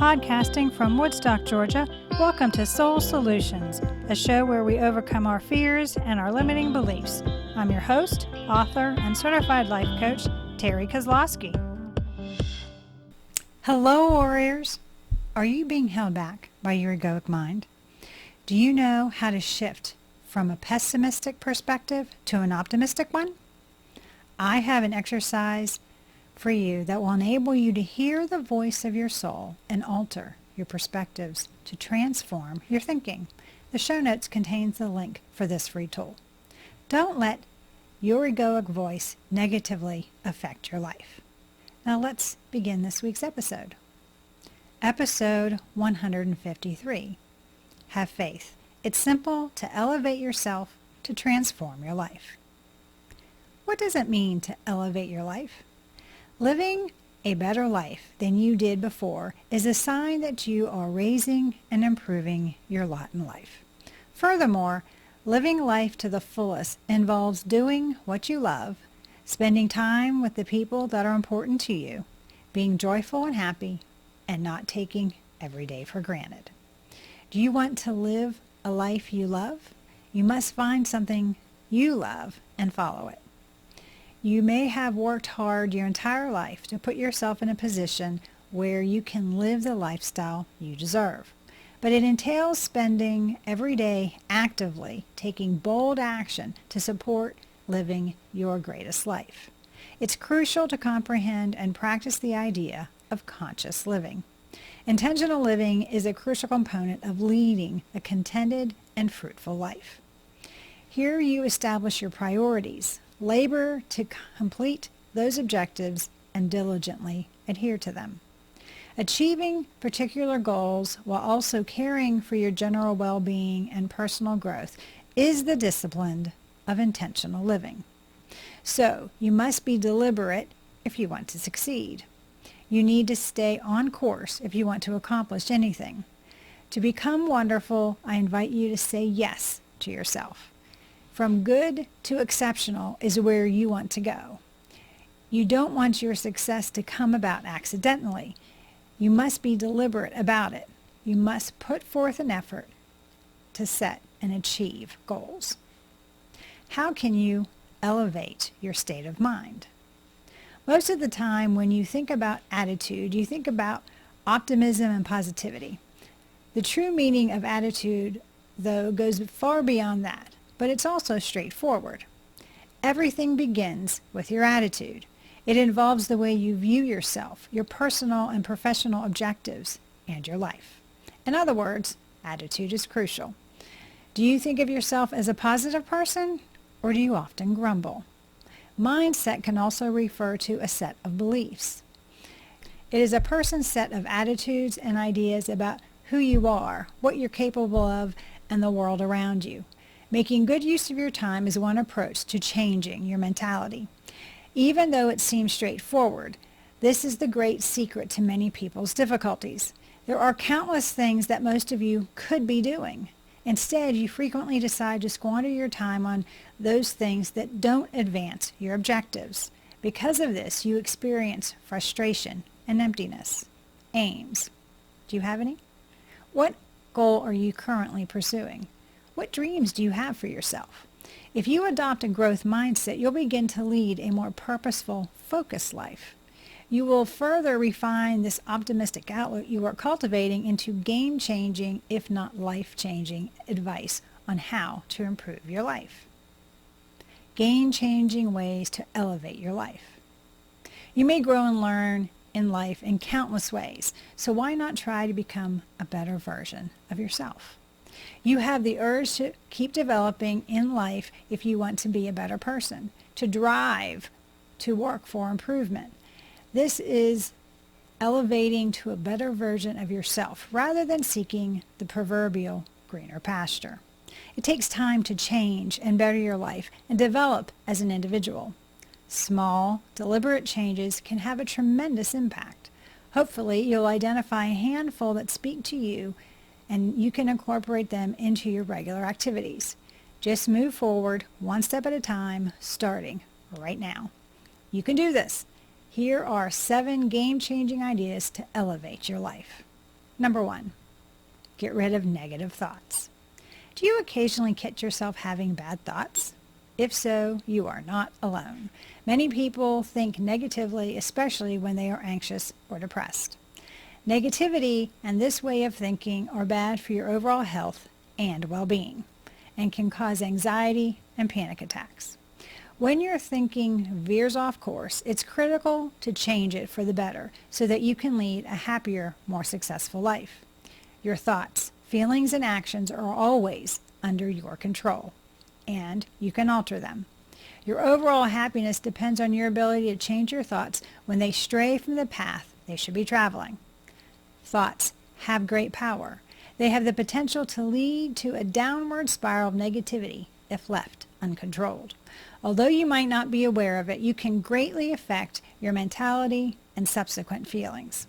Podcasting from Woodstock, Georgia, welcome to Soul Solutions, a show where we overcome our fears and our limiting beliefs. I'm your host, author, and certified life coach, Terry Kozlowski. Hello, warriors. Are you being held back by your egoic mind? Do you know how to shift from a pessimistic perspective to an optimistic one? I have an exercise for you that will enable you to hear the voice of your soul and alter your perspectives to transform your thinking. The show notes contains the link for this free tool. Don't let your egoic voice negatively affect your life. Now let's begin this week's episode. Episode 153. Have faith. It's simple to elevate yourself to transform your life. What does it mean to elevate your life? Living a better life than you did before is a sign that you are raising and improving your lot in life. Furthermore, living life to the fullest involves doing what you love, spending time with the people that are important to you, being joyful and happy, and not taking every day for granted. Do you want to live a life you love? You must find something you love and follow it. You may have worked hard your entire life to put yourself in a position where you can live the lifestyle you deserve. But it entails spending every day actively taking bold action to support living your greatest life. It's crucial to comprehend and practice the idea of conscious living. Intentional living is a crucial component of leading a contented and fruitful life. Here you establish your priorities, labor to complete those objectives, and diligently adhere to them. Achieving particular goals while also caring for your general well-being and personal growth is the discipline of intentional living. So, you must be deliberate if you want to succeed. You need to stay on course if you want to accomplish anything. To become wonderful, I invite you to say yes to yourself. From good to exceptional is where you want to go. You don't want your success to come about accidentally. You must be deliberate about it. You must put forth an effort to set and achieve goals. How can you elevate your state of mind? Most of the time when you think about attitude, you think about optimism and positivity. The true meaning of attitude, though, goes far beyond that. But it's also straightforward. Everything begins with your attitude. It involves the way you view yourself, your personal and professional objectives, and your life. In other words, attitude is crucial. Do you think of yourself as a positive person, or do you often grumble? Mindset can also refer to a set of beliefs. It is a person's set of attitudes and ideas about who you are, what you're capable of, and the world around you. Making good use of your time is one approach to changing your mentality. Even though it seems straightforward, this is the great secret to many people's difficulties. There are countless things that most of you could be doing. Instead, you frequently decide to squander your time on those things that don't advance your objectives. Because of this, you experience frustration and emptiness. Aims. Do you have any? What goal are you currently pursuing? What dreams do you have for yourself? If you adopt a growth mindset, you'll begin to lead a more purposeful, focused life. You will further refine this optimistic outlook you are cultivating into game-changing, if not life-changing, advice on how to improve your life. Game-changing ways to elevate your life. You may grow and learn in life in countless ways, so why not try to become a better version of yourself? You have the urge to keep developing in life if you want to be a better person, to drive, to work for improvement. This is elevating to a better version of yourself rather than seeking the proverbial greener pasture. It takes time to change and better your life and develop as an individual. Small, deliberate changes can have a tremendous impact. Hopefully, you'll identify a handful that speak to you and you can incorporate them into your regular activities. Just move forward one step at a time, starting right now. You can do this. Here are 7 game-changing ideas to elevate your life. Number 1, get rid of negative thoughts. Do you occasionally catch yourself having bad thoughts? If so, you are not alone. Many people think negatively, especially when they are anxious or depressed. Negativity and this way of thinking are bad for your overall health and well-being and can cause anxiety and panic attacks. When your thinking veers off course, it's critical to change it for the better so that you can lead a happier, more successful life. Your thoughts, feelings, and actions are always under your control, and you can alter them. Your overall happiness depends on your ability to change your thoughts when they stray from the path they should be traveling. Thoughts have great power. They have the potential to lead to a downward spiral of negativity if left uncontrolled. Although you might not be aware of it, you can greatly affect your mentality and subsequent feelings.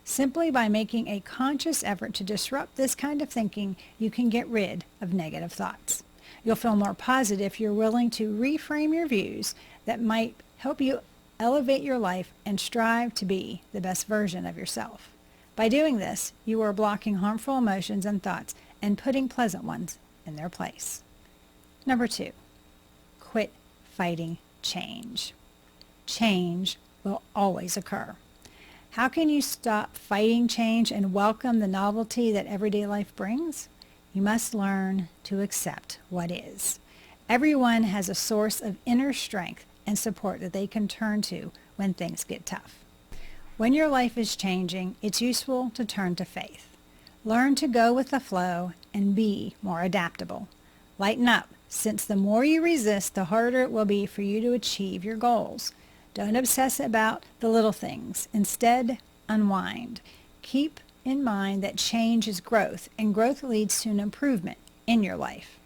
Simply by making a conscious effort to disrupt this kind of thinking, you can get rid of negative thoughts. You'll feel more positive if you're willing to reframe your views that might help you elevate your life and strive to be the best version of yourself. By doing this, you are blocking harmful emotions and thoughts and putting pleasant ones in their place. Number 2, quit fighting change. Change will always occur. How can you stop fighting change and welcome the novelty that everyday life brings? You must learn to accept what is. Everyone has a source of inner strength and support that they can turn to when things get tough. When your life is changing, it's useful to turn to faith. Learn to go with the flow and be more adaptable. Lighten up, since the more you resist, the harder it will be for you to achieve your goals. Don't obsess about the little things. Instead, unwind. Keep in mind that change is growth, and growth leads to an improvement in your life.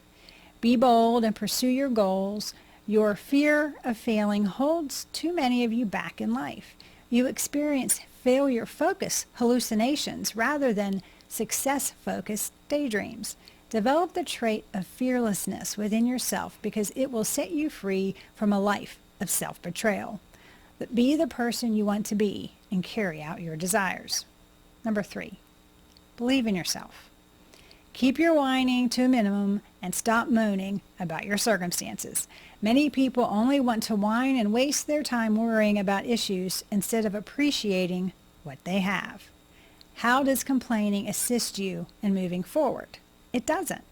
Be bold and pursue your goals. Your fear of failing holds too many of you back in life. You experience failure-focused hallucinations rather than success-focused daydreams. Develop the trait of fearlessness within yourself because it will set you free from a life of self-betrayal. But be the person you want to be and carry out your desires. Number 3, believe in yourself. Keep your whining to a minimum and stop moaning about your circumstances. Many people only want to whine and waste their time worrying about issues instead of appreciating what they have. How does complaining assist you in moving forward? It doesn't.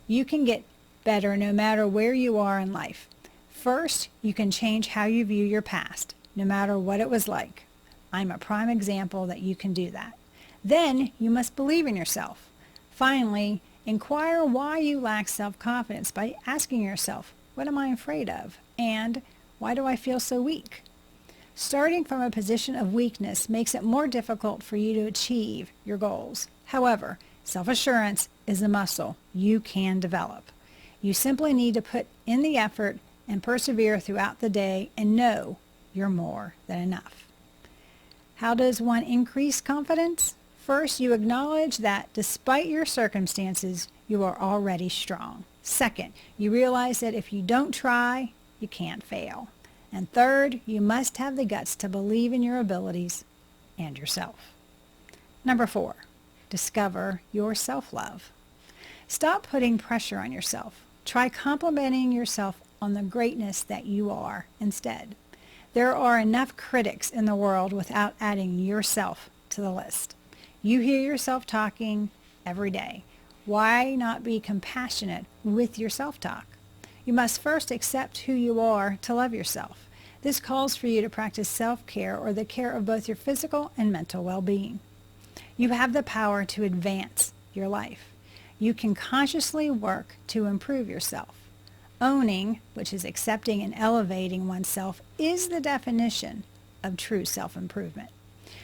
You can get better no matter where you are in life. First, you can change how you view your past, no matter what it was like. I'm a prime example that you can do that. Then, you must believe in yourself. Finally, inquire why you lack self-confidence by asking yourself, what am I afraid of? And why do I feel so weak? Starting from a position of weakness makes it more difficult for you to achieve your goals. However, self-assurance is a muscle you can develop. You simply need to put in the effort and persevere throughout the day and know you're more than enough. How does one increase confidence? First, you acknowledge that despite your circumstances, you are already strong. Second, you realize that if you don't try, you can't fail. And third, you must have the guts to believe in your abilities and yourself. Number 4, discover your self-love. Stop putting pressure on yourself. Try complimenting yourself on the greatness that you are instead. There are enough critics in the world without adding yourself to the list. You hear yourself talking every day. Why not be compassionate with your self-talk? You must first accept who you are to love yourself. This calls for you to practice self-care or the care of both your physical and mental well-being. You have the power to advance your life. You can consciously work to improve yourself. Owning, which is accepting and elevating oneself, is the definition of true self-improvement.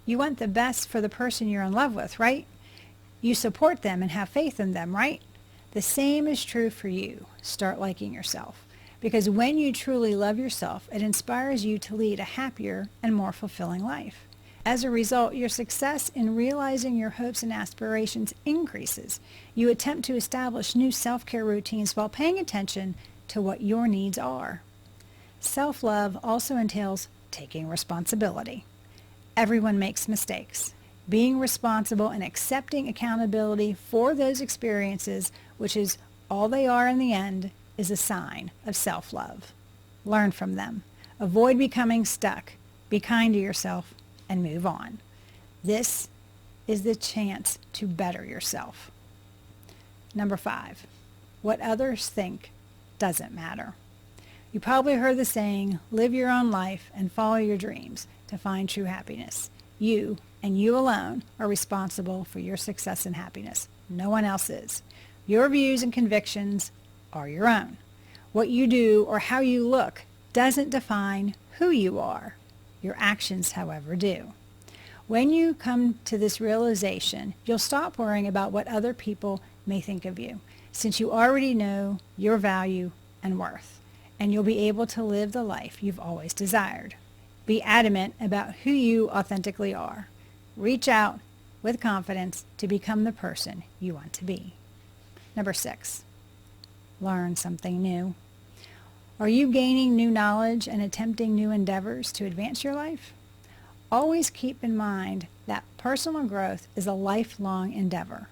You want the best for the person you're in love with, right? You support them and have faith in them, right? The same is true for you. Start liking yourself. Because when you truly love yourself, it inspires you to lead a happier and more fulfilling life. As a result, your success in realizing your hopes and aspirations increases. You attempt to establish new self-care routines while paying attention to what your needs are. Self-love also entails taking responsibility. Everyone makes mistakes. being responsible and accepting accountability for those experiences, which is all they are in the end, is a sign of self-love. Learn from them. Avoid becoming stuck. Be kind to yourself and move on. This is the chance to better yourself. Number 5, what others think doesn't matter. You probably heard the saying, live your own life and follow your dreams to find true happiness. You and you alone are responsible for your success and happiness. No one else is. Your views and convictions are your own. What you do or how you look doesn't define who you are. Your actions, however, do. When you come to this realization, you'll stop worrying about what other people may think of you, since you already know your value and worth, and you'll be able to live the life you've always desired. Be adamant about who you authentically are. Reach out with confidence to become the person you want to be. Number 6, learn something new. Are you gaining new knowledge and attempting new endeavors to advance your life? Always keep in mind that personal growth is a lifelong endeavor.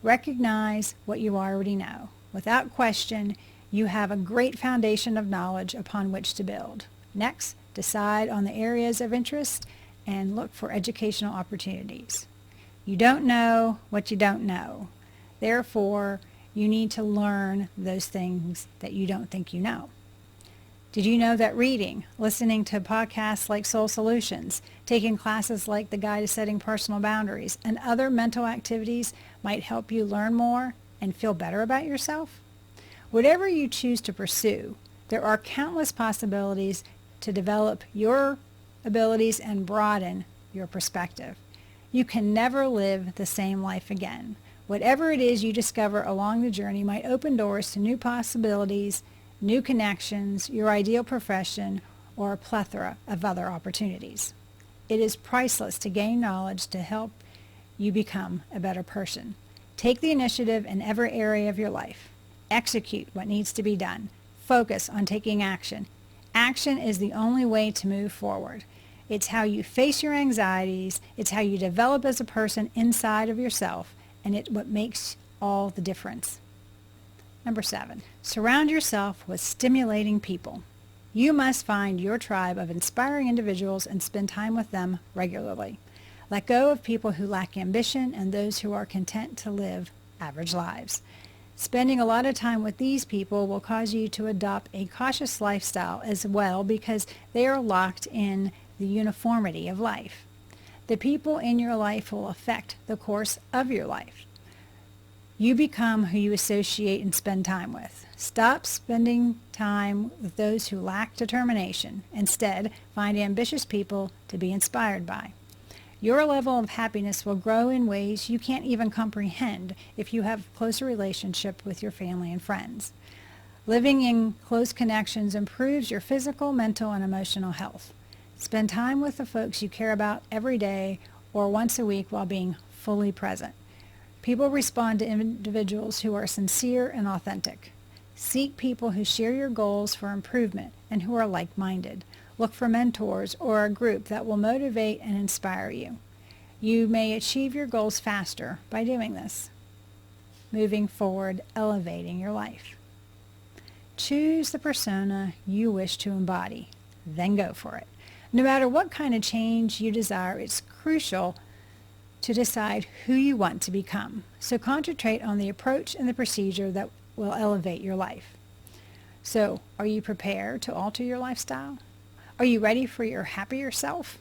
Recognize what you already know. Without question, you have a great foundation of knowledge upon which to build. Next, decide on the areas of interest and look for educational opportunities. You don't know what you don't know. Therefore, you need to learn those things that you don't think you know. Did you know that reading, listening to podcasts like Soul Solutions, taking classes like The Guide to Setting Personal Boundaries, and other mental activities might help you learn more and feel better about yourself? Whatever you choose to pursue, there are countless possibilities to develop your abilities and broaden your perspective. You can never live the same life again. Whatever it is you discover along the journey might open doors to new possibilities, new connections, your ideal profession, or a plethora of other opportunities. It is priceless to gain knowledge to help you become a better person. Take the initiative in every area of your life. Execute what needs to be done. Focus on taking action. Action is the only way to move forward. It's how you face your anxieties. It's how you develop as a person inside of yourself, and it's what makes all the difference. Number 7, surround yourself with stimulating people. You must find your tribe of inspiring individuals and spend time with them regularly. Let go of people who lack ambition and those who are content to live average lives. Spending a lot of time with these people will cause you to adopt a cautious lifestyle as well, because they are locked in the uniformity of life. The people in your life will affect the course of your life. You become who you associate and spend time with. Stop spending time with those who lack determination. Instead, find ambitious people to be inspired by. Your level of happiness will grow in ways you can't even comprehend if you have a closer relationship with your family and friends. Living in close connections improves your physical, mental, and emotional health. Spend time with the folks you care about every day or once a week while being fully present. People respond to individuals who are sincere and authentic. Seek people who share your goals for improvement and who are like-minded. Look for mentors or a group that will motivate and inspire you. You may achieve your goals faster by doing this. Moving forward, elevating your life. Choose the persona you wish to embody, then go for it. No matter what kind of change you desire, it's crucial to decide who you want to become. So concentrate on the approach and the procedure that will elevate your life. So, are you prepared to alter your lifestyle? Are you ready for your happier self?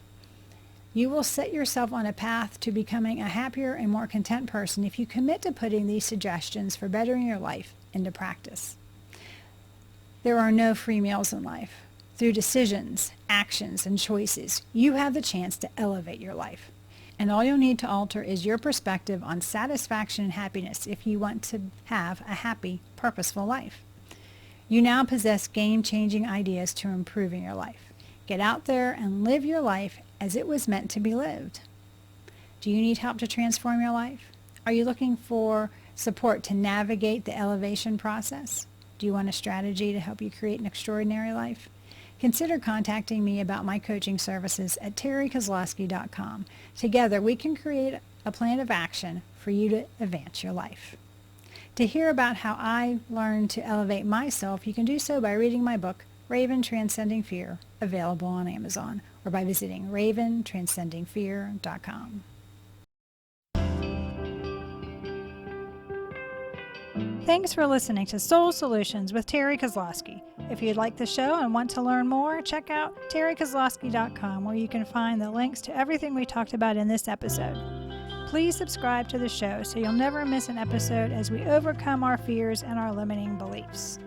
You will set yourself on a path to becoming a happier and more content person if you commit to putting these suggestions for bettering your life into practice. There are no free meals in life. Through decisions, actions, and choices, you have the chance to elevate your life. And all you'll need to alter is your perspective on satisfaction and happiness if you want to have a happy, purposeful life. You now possess game-changing ideas to improving your life. Get out there and live your life as it was meant to be lived. Do you need help to transform your life? Are you looking for support to navigate the elevation process? Do you want a strategy to help you create an extraordinary life? consider contacting me about my coaching services at terrykozlowski.com. Together, we can create a plan of action for you to advance your life. To hear about how I learned to elevate myself, you can do so by reading my book, Raven Transcending Fear, available on Amazon, or by visiting raventranscendingfear.com. Thanks for listening to Soul Solutions with Terry Kozlowski. If you'd like the show and want to learn more, check out terrykozlowski.com, where you can find the links to everything we talked about in this episode. Please subscribe to the show so you'll never miss an episode as we overcome our fears and our limiting beliefs.